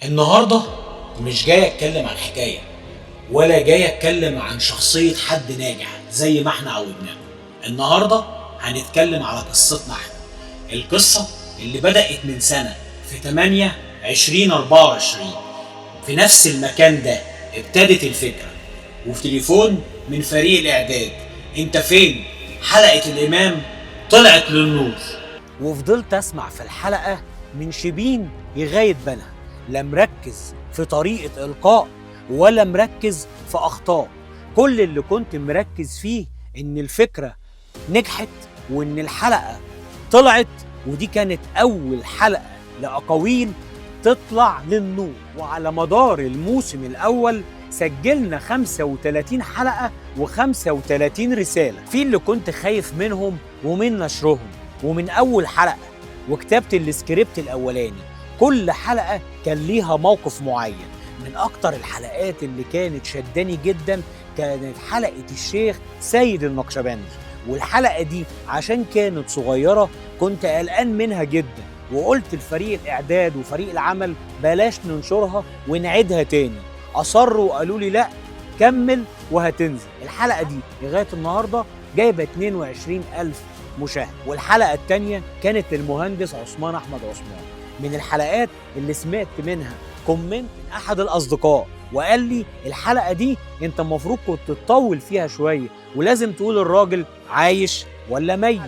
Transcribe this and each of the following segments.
النهارده مش جاي اتكلم عن حكايه، ولا جاي اتكلم عن شخصيه حد ناجح زي ما احنا عودناكم. النهارده هنتكلم على قصتنا احنا، القصه اللي بدات من سنه في 8 2024. في نفس المكان ده ابتدت الفكره، وفي تليفون من فريق الاعداد: انت فين؟ حلقه الامام طلعت للنور. وفضلت اسمع في الحلقه من شبين لغايه بنها، لا مركز في طريقه القاء ولا مركز في اخطاء. كل اللي كنت مركز فيه ان الفكره نجحت وان الحلقه طلعت، ودي كانت اول حلقه لاقاويل تطلع للنور. وعلى مدار الموسم الاول سجلنا 35 حلقه و35 رساله، في اللي كنت خايف منهم ومن نشرهم ومن اول حلقه وكتابه السكريبت الاولاني. كل حلقه كان ليها موقف معين. من اكتر الحلقات اللي كانت شداني جدا كانت حلقه الشيخ سيد النقشبندي، والحلقه دي عشان كانت صغيره كنت قلقان منها جدا، وقلت لفريق الاعداد وفريق العمل بلاش ننشرها ونعيدها تاني. اصروا وقالوا لي لا كمل وهتنزل. الحلقه دي لغايه النهارده جايبه 22,000 مشاهد. والحلقه الثانيه كانت المهندس عثمان احمد عثمان، من الحلقات اللي سمعت منها كومنت من احد الاصدقاء وقال لي الحلقه دي انت المفروض كنت تطول فيها شويه ولازم تقول الراجل عايش ولا ميت.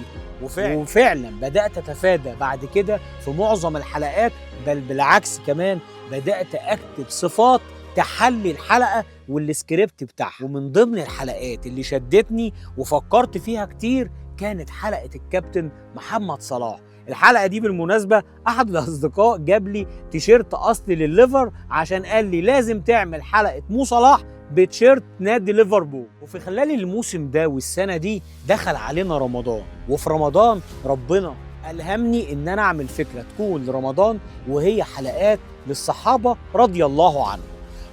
وفعلا بدات اتفادى بعد كده في معظم الحلقات، بل بالعكس كمان بدات اكتب صفات تحلي الحلقه والسكريبت بتاعها. ومن ضمن الحلقات اللي شدتني وفكرت فيها كتير كانت حلقه الكابتن محمد صلاح. الحلقه دي بالمناسبه احد الاصدقاء جاب لي تيشيرت اصلي للليفر عشان قال لي لازم تعمل حلقه مو صلاح بتيشيرت نادي ليفربول. وفي خلال الموسم ده والسنه دي دخل علينا رمضان، وفي رمضان ربنا الهمني ان انا اعمل فكره تكون لرمضان وهي حلقات للصحابه رضي الله عنهم.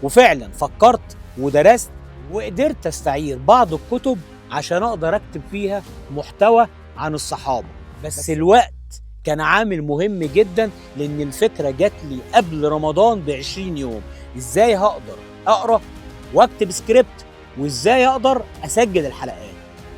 وفعلا فكرت ودرست وقدرت استعير بعض الكتب عشان اقدر اكتب فيها محتوى عن الصحابه. بس الوقت كان عامل مهم جدا، لان الفكره جات لي قبل رمضان ب20 يوم. ازاي هقدر اقرا واكتب سكريبت وازاي اقدر اسجل الحلقات؟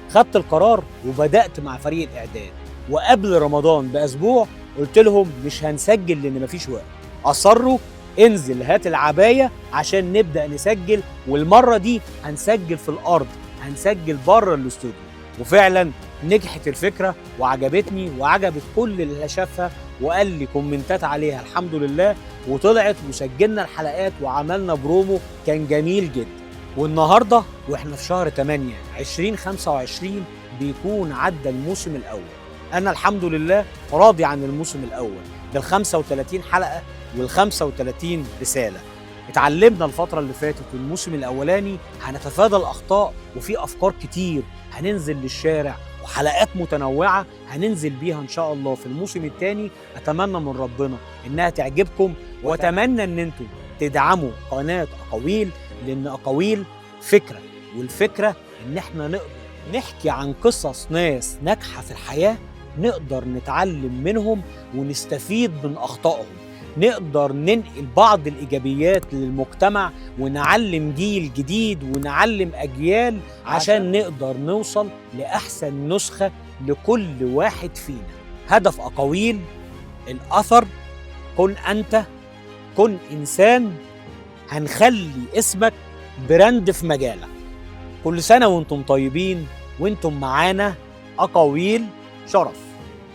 خدت القرار وبدات مع فريق الاعداد، وقبل رمضان باسبوع قلت لهم مش هنسجل لان مفيش وقت. اصروا انزل هات العبايه عشان نبدا نسجل، والمره دي هنسجل في الارض، هنسجل بره الاستوديو. وفعلا نجحت الفكره وعجبتني وعجبت كل اللي شافها وقال لي كومنتات عليها الحمد لله، وطلعت وسجلنا الحلقات وعملنا برومو كان جميل جدا. والنهارده واحنا في شهر 8 2025 بيكون عدى الموسم الاول. انا الحمد لله راضي عن الموسم الاول بال35 حلقه وال35 رساله. اتعلمنا الفترة اللي فاتت والموسم الأولاني هنتفادى الأخطاء، وفي أفكار كتير هننزل للشارع وحلقات متنوعة هننزل بيها إن شاء الله في الموسم الثاني. أتمنى من ربنا إنها تعجبكم، وأتمنى إن أنتم تدعموا قناة أقاويل، لأن أقاويل فكرة، والفكرة إن إحنا نقدر نحكي عن قصص ناس ناجحة في الحياة، نقدر نتعلم منهم ونستفيد من أخطائهم، نقدر ننقل بعض الإيجابيات للمجتمع ونعلم جيل جديد ونعلم أجيال عشان نقدر نوصل لأحسن نسخة لكل واحد فينا. هدف أقاويل الأثر، كن أنت، كن إنسان، هنخلي اسمك براند في مجالك. كل سنة وانتم طيبين، وانتم معانا أقاويل شرف.